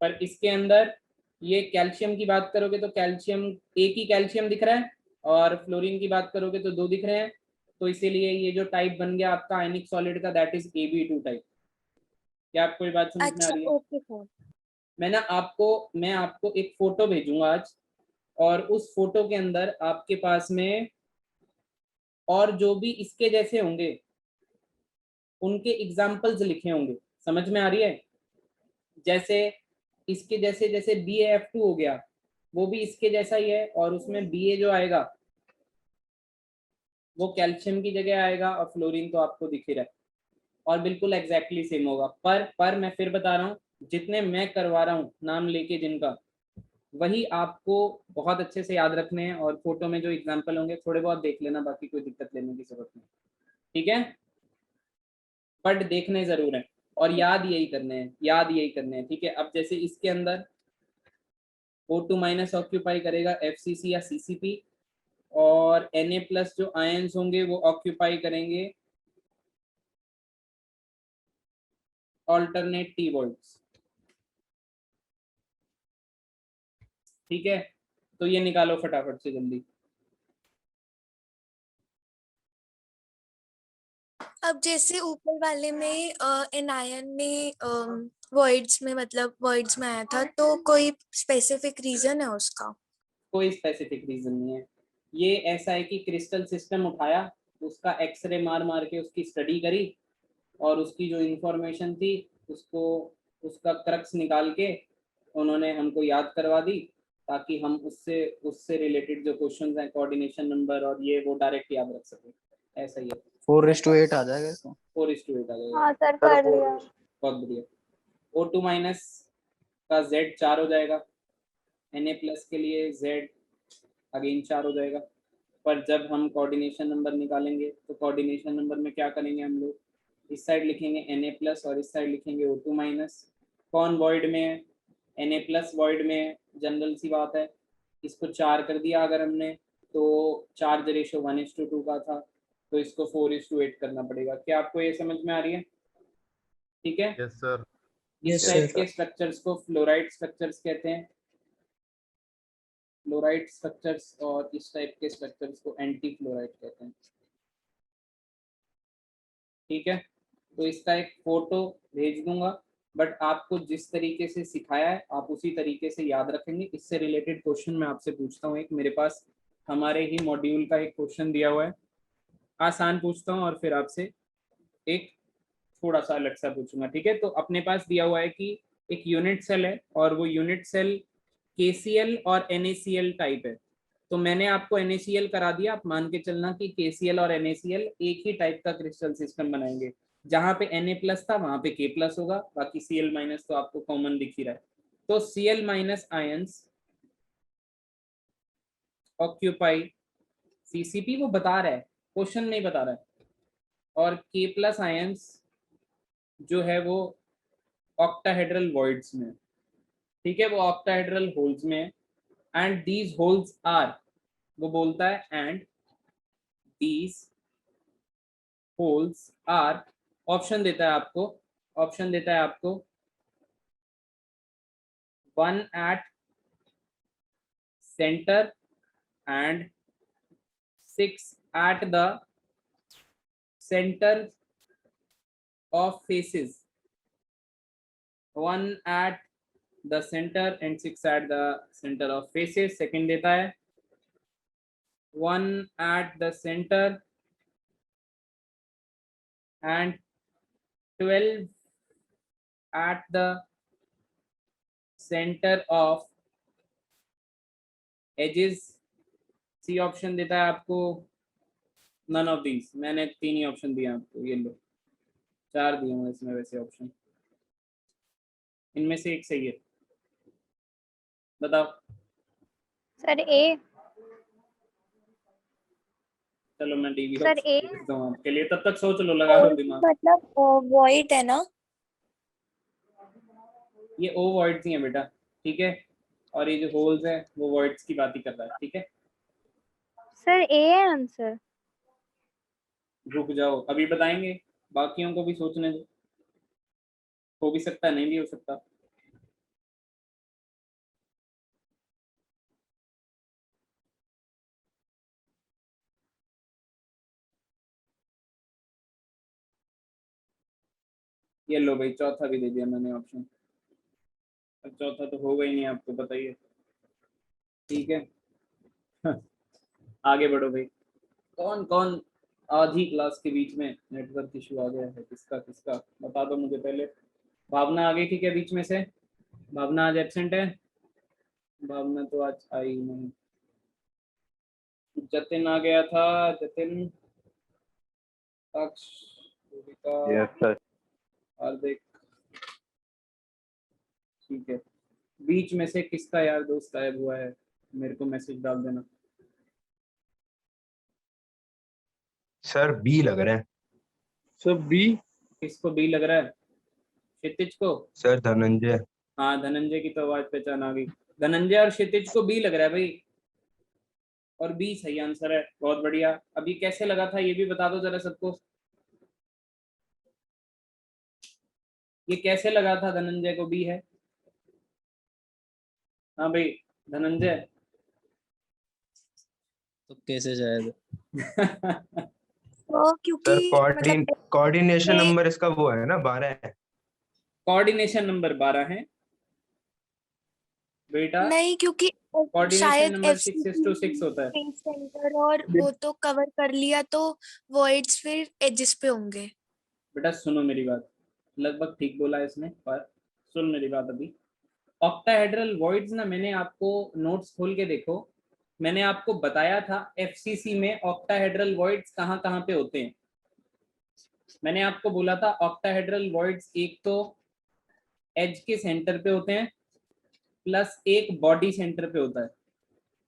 पर इसके अंदर ये कैल्शियम की बात करोगे तो कैल्शियम, एक ही कैल्शियम दिख रहा है, और फ्लोरीन की बात करोगे तो 2 दिख रहे हैं, तो इसीलिए ये जो टाइप बन गया आपका आयनिक सॉलिड का, दैट इज AB2 टाइप। क्या आपको ये बात समझ में आ अच्छा रही है? Okay sir. मैं आपको एक फोटो भेजूंगा आज, और उस फोटो के अंदर आपके पास में और जो भी इसके जैसे होंगे उनके एग्जाम्पल्स लिखे होंगे, समझ में आ रही है? जैसे इसके जैसे, जैसे BaF2 हो गया, वो भी इसके जैसा ही है, और उसमें Ba जो आएगा वो कैल्शियम की जगह आएगा, और फ्लोरीन तो आपको दिख ही रहा है, और बिल्कुल एग्जैक्टली सेम होगा। पर मैं फिर बता रहा हूँ, जितने मैं करवा रहा हूँ नाम लेके जिनका, वही आपको बहुत अच्छे से याद रखने हैं, और फोटो में जो एग्जाम्पल होंगे थोड़े बहुत देख लेना, बाकी कोई दिक्कत लेने की जरूरत नहीं, ठीक है। बट देखने जरूर है, और याद यही करने हैं, याद यही करने हैं, ठीक है। अब जैसे इसके अंदर O2- ऑक्यूपाई करेगा FCC या CCP, और Na+ जो आयंस होंगे वो ऑक्यूपाई करेंगे ऑल्टरनेट टी वॉइड्स, ठीक है। तो ये निकालो फटाफट से जल्दी। अब जैसे ऊपर वाले में एनायन में वर्ड्स में मतलब वर्ड्स में आया था, तो कोई स्पेसिफिक रीजन है उसका? कोई स्पेसिफिक रीजन नहीं है। ये ऐसा है कि क्रिस्टल सिस्टम उठाया, उसका एक्सरे मार मार के उसकी स्टडी करी और उसकी जो इंफॉर्मेशन थी उसको, उसका क्रक्स निकाल के उन्होंने हमको याद करवा दी, ताकि हम उससे उससे रिलेटेड जो क्वेश्चंस हैं, कोऑर्डिनेशन नंबर और ये वो डायरेक्ट याद रख सके। ऐसा ही है। 4:8 आ जाएगा इसको। 4:8 आ जाएगा। हाँ सर कर लिया। बहुत बढ़िया। O2 माइनस का Z 4 हो जाएगा, Na प्लस के लिए Z अगेन 4 हो जाएगा। पर जब हम कोऑर्डिनेशन नंबर निकालेंगे तो कोऑर्डिनेशन नंबर में क्या करेंगे हम लोग, इस साइड लिखेंगे Na प्लस और इस साइड लिखेंगे O2 माइनस। कौन वॉइड में है? Na प्लस वॉइड में है, जनरल सी बात है। इसको 4 कर दिया अगर हमने, तो चार्ज रेशो 1:2 का था, तो इसको 4:8 करना पड़ेगा। क्या आपको ये समझ में आ रही है? ठीक है। Yes sir. इस Yes, टाइप sir. के स्ट्रक्चर्स को फ्लोराइड स्ट्रक्चर्स कहते हैं, फ्लोराइड स्ट्रक्चर्स, और इस टाइप के स्ट्रक्चर्स को एंटी फ्लोराइड कहते हैं। ठीक है, तो इसका एक फोटो भेज दूंगा, बट आपको जिस तरीके से सिखाया है आप उसी तरीके से याद रखेंगे। इससे रिलेटेड क्वेश्चन मैं आपसे पूछता हूँ। एक मेरे पास हमारे ही मॉड्यूल का एक क्वेश्चन दिया हुआ है, आसान पूछता हूँ और फिर आपसे एक थोड़ा सा अलग सा पूछूंगा। ठीक है, तो अपने पास दिया हुआ है कि एक यूनिट सेल है और वो यूनिट सेल KCl और NaCl टाइप है। तो मैंने आपको NaCl करा दिया, आप मान के चलना कि KCl और NaCl एक ही टाइप का क्रिस्टल सिस्टम बनाएंगे। जहां पे Na प्लस था वहां पे K प्लस होगा, बाकी Cl माइनस तो आपको कॉमन दिख ही रहा है। तो Cl minus ions occupy, CCP वो बता रहा है, क्वेश्चन नहीं बता रहा है, और K प्लस आयंस जो है वो ऑक्टाहेड्रल वॉइड्स में, ठीक है, वो ऑक्टाहेड्रल होल्स में है। एंड दीज होल्स आर, वो बोलता है and these holes are, option देता है आपको, ऑप्शन देता है आपको 1 at center and 6 at the center of faces, 1 at the center and 6 at the center of faces। Second देता है 1 at the center and 12 at the center of edges। C option देता है आपको नन ऑफ दीज। मैंने 3 ही option दिए आपको, ये लो 4 दिए हूँ इसमें वैसे ऑप्शन, इनमें से एक सही है, बताओ। सर ए। चलो मैं डीवी सर ए भेजता हूँ आपके लिए, तब तक सोच लो, लगा लो दिमाग। मतलब वॉइड है ना? ये ओ वर्ड्स ही है बेटा, ठीक है, और ये जो होल्स है वो वर्ड्स की बात ही कर रहा है। ठीक है, सर ए है आंसर। रुक जाओ अभी बताएंगे, बाकियों को भी सोचने दो, हो भी सकता है नहीं भी हो सकता। ये लो भाई, चौथा भी दे दिया मैंने ऑप्शन, अब चौथा तो होगा ही नहीं, आपको बताइए। ठीक है आगे बढ़ो भाई। कौन कौन आधी क्लास के बीच में नेटवर्क इशू आ गया है, किसका किसका बता दो मुझे पहले। भावना आ गई थी क्या बीच में से? भावना आज एब्सेंट है? भावना तो आज आई नहीं। जतिन आ गया था, जतिन, साक्ष, यस सर। हार्दिक, ठीक है। बीच में से किसका यार दोस्त गायब हुआ है, मेरे को मैसेज डाल देना। सर बी लग रहा है। Sir B. किसको बी लग रहा है? क्षितिज को? सर धनंजय। हाँ धनंजय की तो आवाज पहचान आ गई। धनंजय और क्षितिज को बी लग रहा है भाई, और बी सही आंसर है, बहुत बढ़िया। अभी कैसे लगा था ये भी बता दो जरा सबको, ये कैसे लगा था धनंजय को बी है? हाँ भाई धनंजय, तो कैसे शायद तो सर क्योंकि मतलब कोऑर्डिनेशन ये- नंबर इसका वो है ना 12 है। कोऑर्डिनेशन नंबर 12 है बेटा। नहीं, क्योंकि कोऑर्डिनेशन शायद नंबर एफसीसी 6:6 होता है। फेस सेंटर और वो तो कवर कर लिया, तो वॉइड्स फिर एजेस पे होंगे। बेटा सुनो मेरी बात, लगभग ठीक बोला है इसने, पर सुन मेरी बात अभी। ऑक्टाहेड्रल वॉइड्स ना, मैंने आपको नोट्स खोल के देखो, मैंने आपको बताया था एफसीसी में ऑक्टाहेड्रल वॉइड्स कहाँ कहाँ पे होते हैं। मैंने आपको बोला था ऑक्टाहेड्रल वॉइड्स एक तो एज के सेंटर पे होते हैं, प्लस एक बॉडी सेंटर पे होता है।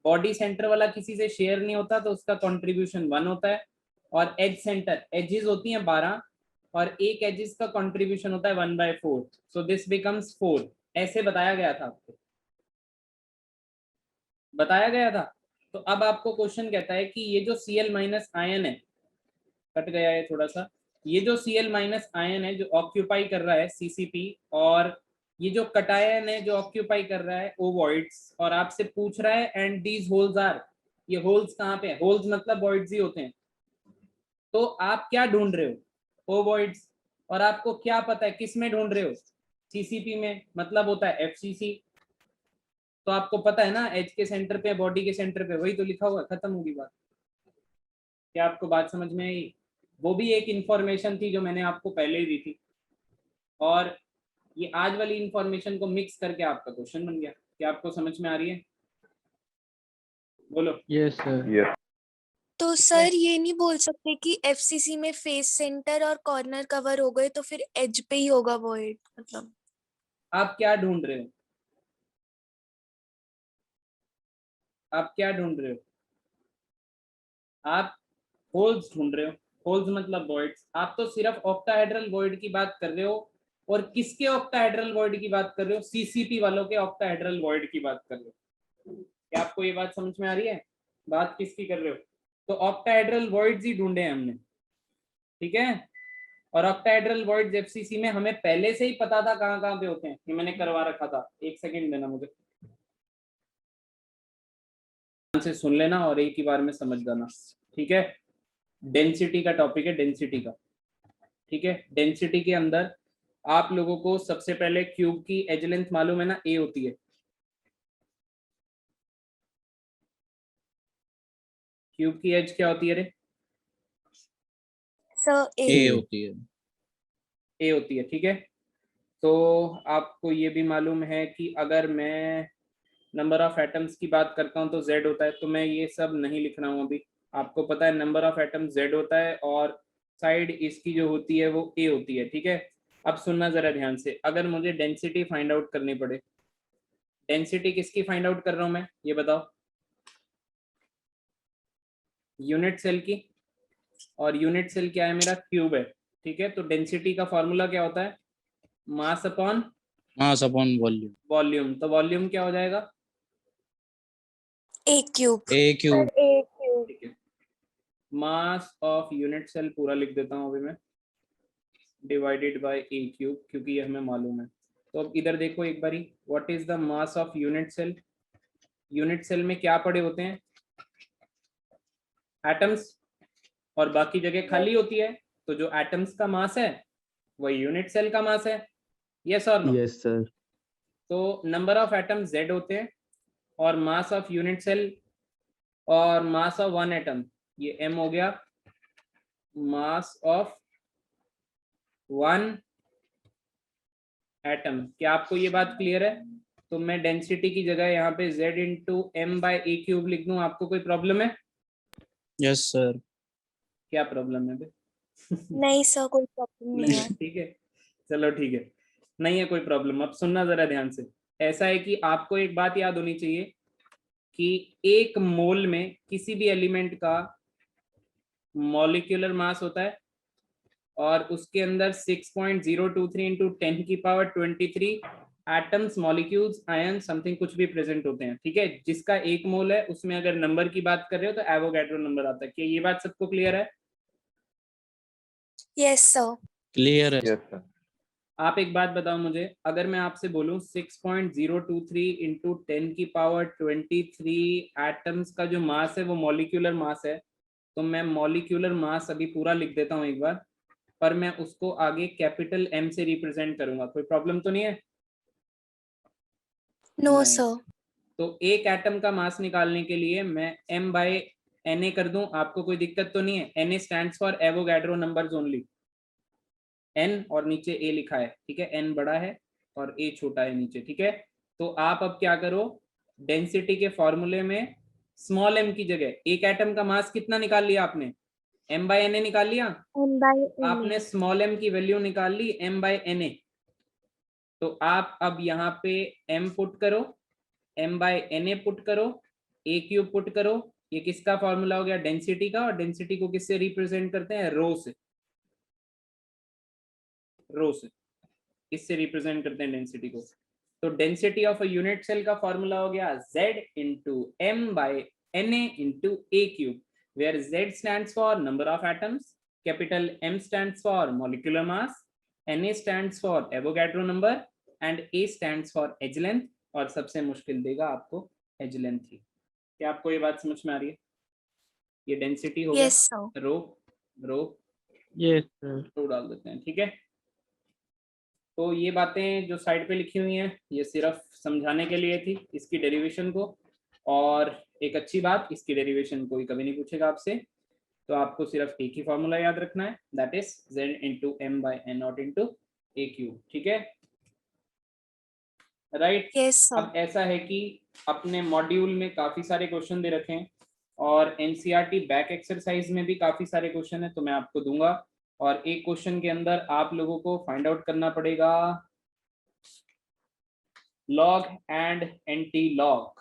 बॉडी सेंटर वाला किसी से शेयर नहीं होता तो उसका कंट्रीब्यूशन 1 होता है, और एज सेंटर, एजेस होती हैं 12 और एक एजेस का कंट्रीब्यूशन होता है 1/4, सो दिस बिकम्स 4। ऐसे बताया गया था आपको, बताया गया था। तो अब आपको क्वेश्चन कहता है कि ये जो Cl माइनस आयन है, कट गया है थोड़ा सा, ये जो Cl माइनस आयन है जो ऑक्यूपाई कर रहा है CCP, और ये जो कटायन है जो ऑक्यूपाई कर रहा है ओवॉइड्स, और आपसे पूछ रहा है एंड दीज होल्स आर, ये होल्स कहाँ पे है, होल्स मतलब वॉइड्स ही होते हैं। तो आप क्या ढूंढ रहे हो, ओवॉइड्स, और आपको क्या पता है किस में ढूंढ रहे हो, CCP में, मतलब होता है FCC। तो आपको पता है ना एज के सेंटर पे, बॉडी के सेंटर पे, वही तो लिखा हुआ, खत्म होगी बात। क्या आपको बात समझ में आई? वो भी एक इंफॉर्मेशन थी जो मैंने आपको पहले ही दी थी, और ये आज वाली इंफॉर्मेशन को मिक्स करके आपका क्वेश्चन बन गया। क्या आपको समझ में आ रही है? बोलो। Yes sir. यस तो सर ये नहीं बोल सकते कि एफसीसी में फेस सेंटर और कॉर्नर कवर हो गए तो फिर एज पे ही होगा वॉइड, मतलब आप क्या ढूंढ रहे हो, आप क्या ढूंढ रहे हो? आप होल्स ढूंढ रहे हो, होल्स मतलब वॉइड्स। आप तो सिर्फ ऑक्टाहेड्रल वॉइड की बात कर रहे हो, और किसके ऑक्टाहेड्रल वॉइड की बात कर रहे हो? CCP वालों के ऑक्टाहेड्रल वॉइड की बात कर रहे हो। क्या आपको ये बात समझ में आ रही है? बात किसकी कर रहे हो? तो ऑक्टाहेड्रल वॉइड्स ही ढूंढे हैं हमने, ठीक है। और ऑक्टाहेड्रल वॉइड्स FCC में हमें पहले से ही पता था कहाँ कहाँ पे होते हैं, ये मैंने करवा रखा था। एक सेकेंड देना मुझे, ध्यान से सुन लेना और एक ही बार में समझ जाना, ठीक है। डेंसिटी का टॉपिक है, डेंसिटी का, ठीक है। डेंसिटी के अंदर आप लोगों को सबसे पहले क्यूब की एज लेंथ मालूम है ना, A होती है। क्यूब की एज क्या होती है रे? सर ए होती है। A होती है, ठीक है। तो आपको ये भी मालूम है कि अगर मैं नंबर ऑफ एटम्स की बात करता हूँ तो Z होता है, तो मैं ये सब नहीं लिख रहा हूँ अभी। आपको पता है नंबर ऑफ एटम्स Z होता है, और साइड इसकी जो होती है वो A होती है, ठीक है। अब सुनना जरा ध्यान से, अगर मुझे डेंसिटी फाइंड आउट करनी पड़े, डेंसिटी किसकी फाइंड आउट कर रहा हूँ मैं, ये बताओ? यूनिट सेल की, और यूनिट सेल क्या है मेरा, क्यूब है, ठीक है। तो डेंसिटी का फॉर्मूला क्या होता है, mass upon mass upon volume. Volume. तो वॉल्यूम क्या हो जाएगा, ए क्यूब। ए क्यूब। ठीक है। मास ऑफ यूनिट सेल पूरा लिख देता हूँ अभी मैं, डिवाइडेड बाय ए क्यूब, क्योंकि ये हमें मालूम है। तो अब इधर देखो एक बारी, what is the mass of unit cell? Unit cell में क्या पड़े होते हैं, एटम्स, और बाकी जगह खाली होती है। तो जो एटम्स का मास है वही यूनिट सेल का मास है, यस और नो? Yes sir. तो नंबर ऑफ एटम्स Z होते हैं, और मास ऑफ यूनिट सेल और मास ऑफ वन एटम ये M हो गया, मास ऑफ वन एटम। क्या आपको ये बात क्लियर है? तो मैं डेंसिटी की जगह यहाँ पे Z इंटू M/A³ लिख दूं, आपको कोई प्रॉब्लम है? Yes sir. क्या प्रॉब्लम है बे? नहीं सर, कोई प्रॉब्लम नहीं है। ठीक है, चलो ठीक है, नहीं है कोई प्रॉब्लम। अब सुनना जरा ध्यान से, ऐसा है कि आपको एक बात याद होनी चाहिए कि एक मोल में किसी भी एलिमेंट का मॉलिक्यूलर मास होता है, और उसके अंदर 6.023 इंटू 10 की power 23 atoms, molecules, ion, something कुछ भी प्रेजेंट होते हैं, ठीक है। जिसका एक मोल है उसमें अगर नंबर की बात कर रहे हो तो एवोगैड्रो नंबर आता है। क्या ये बात सबको क्लियर है? Yes sir. क्लियर है। Yes sir. आप एक बात बताओ मुझे, अगर मैं आपसे बोलूं 6.023 इंटू 10 की पावर 23 एटम्स का जो मास है वो मॉलिक्यूलर मास है, तो मैं मॉलिक्यूलर मास अभी पूरा लिख देता हूं एक बार, पर मैं उसको आगे कैपिटल एम से रिप्रेजेंट करूंगा। कोई प्रॉब्लम तो नहीं है? नो नहीं। सर। तो एक एटम का मास निकालने के लिए मैं m बाय Na कर दूं, आपको कोई दिक्कत तो नहीं है? Na stands for Avogadro numbers only, n और नीचे a लिखा है, ठीक है, n बड़ा है और a छोटा है नीचे, ठीक है। तो आप अब क्या करो, डेंसिटी के फॉर्मूले में स्मॉल m की जगह एक एटम का मास कितना निकाल लिया आपने? m बाय Na निकाल लिया। आपने स्मॉल m की वैल्यू निकाल ली m बाय Na, तो आप अब यहाँ पे m पुट करो, m बाय Na पुट करो, a क्यूब पुट करो। ये किसका फॉर्मूला हो गया? डेंसिटी का। और डेंसिटी को किससे रिप्रेजेंट करते हैं? रो से। रो से इससे रिप्रेजेंट करते हैं डेंसिटी को। तो density of a unit cell का फॉर्मूला हो गया Z into m by Na into a cube, where Z stands for number of atoms, capital M stands for molecular mass, Na stands for Avogadro number and a stands for edge length, और सबसे मुश्किल देगा आपको as length ही। क्या आपको ये बात समझ में आ रही है? ये डेंसिटी हो यस गया, सर। रो यस सर। रो डाल देते हैं, ठीक है। तो ये बातें जो साइड पे लिखी हुई हैं ये सिर्फ समझाने के लिए थी इसकी डेरिवेशन को। और एक अच्छी बात, इसकी डेरिवेशन कोई कभी नहीं पूछेगा आपसे, तो आपको सिर्फ एक ही फॉर्मूला याद रखना है, that is z into m by n not into A cube, ठीक है, राइट। Yes sir. अब ऐसा है कि अपने मॉड्यूल में काफी सारे क्वेश्चन दे रखे हैं और एनसीईआरटी बैक एक्सरसाइज में भी काफी सारे क्वेश्चन है, तो मैं आपको दूंगा। और एक क्वेश्चन के अंदर आप लोगों को फाइंड आउट करना पड़ेगा लॉग एंड एंटी लॉग,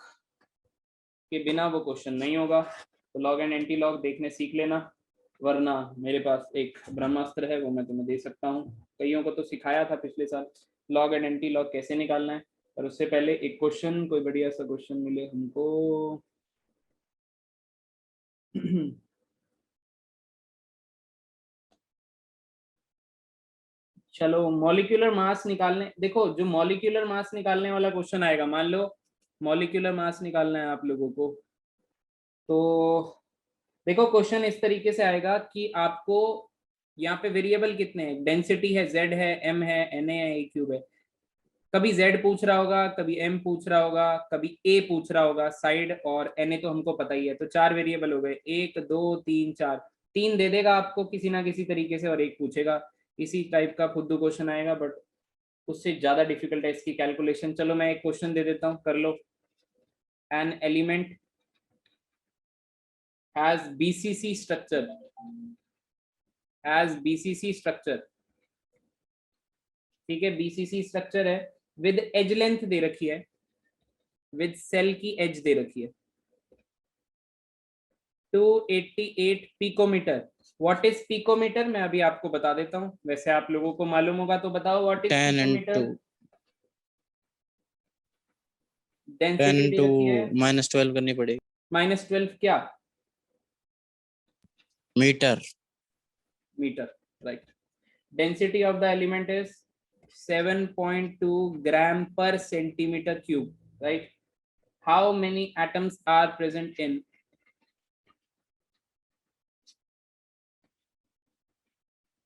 के बिना वो क्वेश्चन नहीं होगा। तो लॉग एंड एंटी लॉग देखने सीख लेना, वरना मेरे पास एक ब्रह्मास्त्र है वो मैं तुम्हें दे सकता हूँ। कईयों को तो सिखाया था पिछले साल लॉग एंड एंटी लॉग कैसे निकालना है, पर उससे पहले एक क्वेश्चन, कोई बढ़िया सा क्वेश्चन मिले हमको। चलो मॉलिक्यूलर मास निकालने, देखो जो मॉलिक्यूलर मास निकालने वाला क्वेश्चन आएगा, मान लो मॉलिक्यूलर मास निकालना है आप लोगों को, तो देखो क्वेश्चन इस तरीके से आएगा कि आपको यहाँ पे वेरिएबल कितने हैं, डेंसिटी है, Z है, M है, Na है, A क्यूब है। कभी Z पूछ रहा होगा, कभी M पूछ रहा होगा, कभी A पूछ रहा होगा साइड, और Na तो हमको पता ही है। तो 4 वेरिएबल हो गए, 1 2 3 4, 3 दे देगा आपको किसी ना किसी तरीके से और 1 पूछेगा। इसी टाइप का फुद्दू क्वेश्चन आएगा, बट उससे ज्यादा डिफिकल्ट है इसकी कैलकुलेशन। चलो मैं एक क्वेश्चन दे देता हूँ, कर लो। An element has BCC structure, has BCC structure, ठीक है, BCC स्ट्रक्चर है, विद एज लेंथ दे रखी है, विद सेल की एज दे रखी है 288 पिकोमीटर। व्हाट इज पिकोमीटर मैं अभी आपको बता देता हूँ, वैसे आप लोगों को मालूम होगा, तो बताओ what is 10 picometre. into density दे रखी है -12 करनी पड़ेगी। -12 क्या? Metre. Metre, right. Density of the element is 7.2 gram per centimeter cube, right? How many atoms are present in?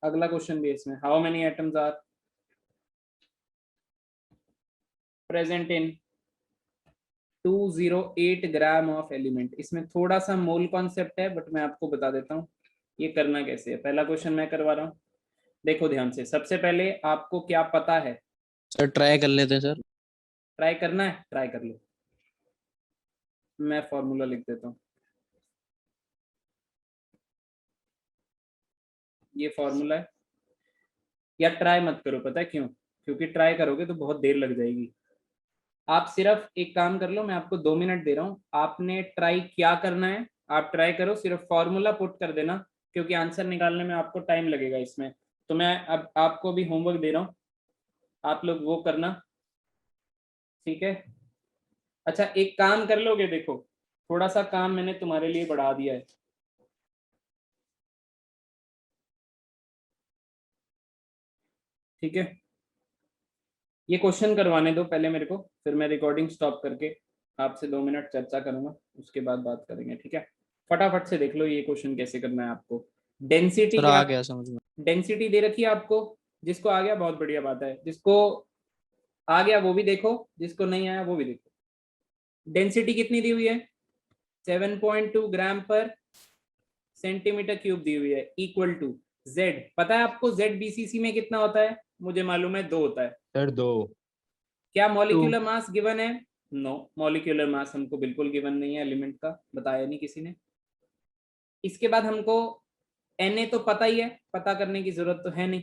अगला क्वेश्चन भी है इसमें, how many atoms are present in 208 gram of element. इसमें थोड़ा सा मोल कॉन्सेप्ट है, but मैं आपको बता देता हूँ ये करना कैसे है। पहला क्वेश्चन मैं करवा रहा हूँ, देखो ध्यान से। सबसे पहले आपको क्या पता है? सर ट्राई कर लेते हैं सर। ट्राई करना है, ट्राई कर लो। मैं फॉर्मूला लिख देता हूँ, ये फॉर्मूला है। या ट्राई मत करो, पता है क्यों? क्योंकि ट्राई करोगे तो बहुत देर लग जाएगी। आप सिर्फ एक काम कर लो, मैं आपको 2 मिनट दे रहा हूँ, आपने ट्राई क्या करना है, आप ट्राई करो, सिर्फ फॉर्मूला पुट कर देना, क्योंकि आंसर निकालने में आपको टाइम लगेगा इसमें। तो मैं अब आपको भी होमवर्क दे रहा हूँ, आप लोग वो करना, ठीक है। अच्छा एक काम कर लोगे, देखो थोड़ा सा काम मैंने तुम्हारे लिए बढ़ा दिया है, ठीक है। ये क्वेश्चन करवाने दो पहले मेरे को, फिर मैं रिकॉर्डिंग स्टॉप करके आपसे 2 मिनट चर्चा करूंगा, उसके बाद बात करेंगे, ठीक है। फटाफट से देख लो ये क्वेश्चन कैसे करना है आपको। डेंसिटी सर आ गया समझ में। डेंसिटी दे रखी है आपको, जिसको आ गया बहुत बढ़िया बात है, जिसको आ गया वो भी देखो, जिसको नहीं आया वो भी देखो। डेंसिटी कितनी दी हुई है, 7.2 ग्राम पर सेंटीमीटर क्यूब दी हुई है, इक्वल टू Z। पता है आपको Z BCC में कितना होता है? मुझे मालूम है 2 होता है। सर 2। क्या मॉलिक्यूलर मास गिवन है? नो, मॉलिक्यूलर मास हमको बिल्कुल गिवन नहीं है एलिमेंट का, बताया नहीं किसी ने। इसके बाद हमको Na तो पता ही है, पता करने की जरूरत तो है नहीं,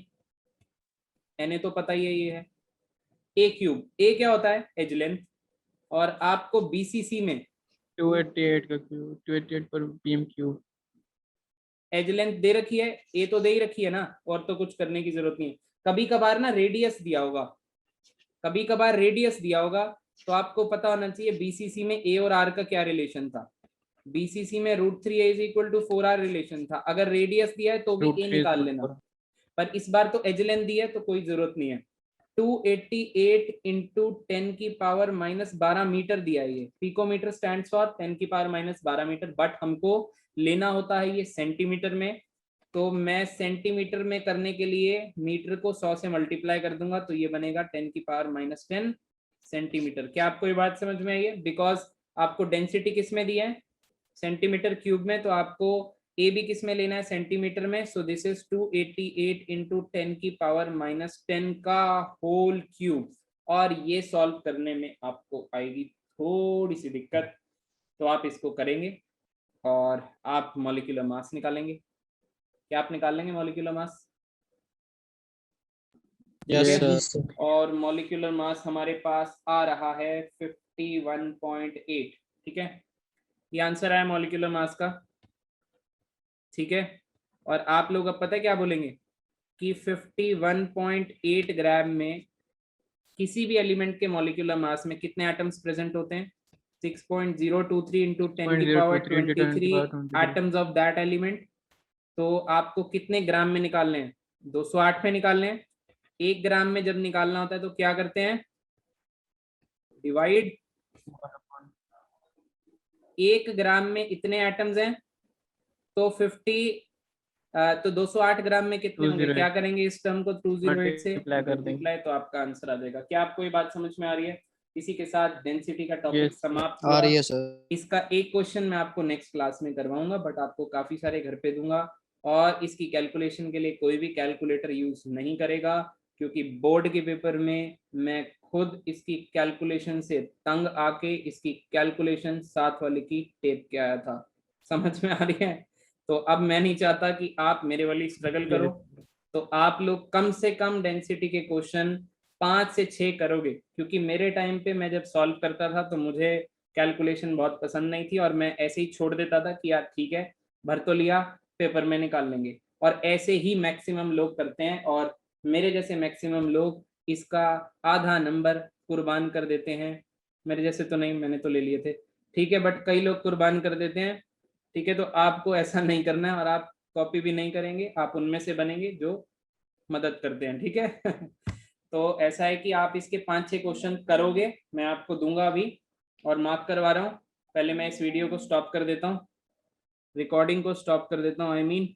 Na तो पता ही है, ये है A क्यूब। A क्या होता है? Edge length. और आपको BCC में 288 का क्यूब, 288 पर पीएम क्यूब। एज लेंथ दे रखी है, ए तो दे ही रखी है ना, और तो कुछ करने की जरूरत नहीं है। कभी कभार ना रेडियस दिया होगा, कभी कभार रेडियस दिया होगा, तो आपको पता होना चाहिए बीसीसी में ए और आर का क्या रिलेशन था। बीसीसी में √3a is equal to 4r relation था। अगर रेडियस दिया है तो भी ए निकाल लेना, पर इस बार तो एज लेंथ दी है तो कोई जरूरत नहीं है। 288 इंटू 10 की पावर -12 मीटर दिया है। ये पिकोमीटर स्टैंड्स फॉर 10 की पावर -12 मीटर, बट हमको लेना होता है ये सेंटीमीटर में, तो मैं सेंटीमीटर में करने के लिए मीटर को 100 से मल्टीप्लाई कर दूंगा, तो ये बनेगा 10 की पावर -10 सेंटीमीटर। क्या आपको ये बात समझ में आई है? बिकॉज आपको डेंसिटी किस में दी है? सेंटीमीटर क्यूब में, तो आपको ए भी किस में लेना है? सेंटीमीटर में। सो दिस इज 288 इंटू 10 की पावर -10 का होल क्यूब। और ये सॉल्व करने में आपको आएगी थोड़ी सी दिक्कत, तो आप इसको करेंगे और आप मॉलिक्यूलर मास निकालेंगे। क्या आप निकाल लेंगे मॉलिक्यूलर मास? Yes sir. और मॉलिक्यूलर मास हमारे पास आ रहा है 51.8, ठीक है। ये आंसर आया मॉलिक्यूलर मास का, ठीक है। और आप लोग अब पता है क्या बोलेंगे कि 51.8 ग्राम में किसी भी एलिमेंट के मॉलिक्यूलर मास में कितने एटम्स प्रेजेंट होते हैं? 6.023 इंटू 10 की power 23 atoms of that element. तो आपको कितने ग्राम में निकालने हैं? 208 में निकालने हैं। 1 ग्राम में जब निकालना होता है तो क्या करते हैं? डिवाइड। 1 ग्राम में इतने एटम्स हैं, तो 208 ग्राम में कितने होंगे? क्या करेंगे इस टर्म को? 208 से मल्टीप्लाई, तो आपका आंसर आ जाएगा। क्या आपको ये बात समझ में आ रही है? इसी के साथ डेंसिटी का टॉपिक समाप्त हुआ। आ रही है सर। इसका एक क्वेश्चन मैं आपको नेक्स्ट क्लास में करवाऊंगा, बट आपको काफी सारे घर पे दूंगा। और इसकी कैलकुलेशन के लिए कोई भी कैलकुलेटर यूज नहीं करेगा, क्योंकि बोर्ड के पेपर में मैं खुद इसकी कैलकुलेशन से तंग आके इसकी कैलकुलेशन 7 वाले की टेप के आया था। समझ में आ रही है? तो अब मैं नहीं चाहता कि आप मेरे वाली स्ट्रगल करो, तो आप लोग कम से कम डेंसिटी के क्वेश्चन 5 से 6 करोगे, क्योंकि मेरे टाइम पे मैं जब सॉल्व करता था तो मुझे कैलकुलेशन बहुत पसंद नहीं थी, और मैं ऐसे ही छोड़ देता था कि यार ठीक है, भर तो लिया, पेपर में निकाल लेंगे। और ऐसे ही मैक्सिमम लोग करते हैं, और मेरे जैसे मैक्सिमम लोग इसका आधा नंबर कुर्बान कर देते हैं। मेरे जैसे तो नहीं, मैंने तो ले लिए थे, ठीक है, बट कई लोग कुर्बान कर देते हैं, ठीक है। तो आपको ऐसा नहीं करना है, और आप कॉपी भी नहीं करेंगे, आप उनमें से बनेंगे जो मदद करते हैं, ठीक है। तो ऐसा है कि आप इसके 5-6 क्वेश्चन करोगे, मैं आपको दूंगा अभी और मार्क करवा रहा हूँ। पहले मैं इस वीडियो को स्टॉप कर देता हूँ, रिकॉर्डिंग को स्टॉप कर देता हूँ, आई मीन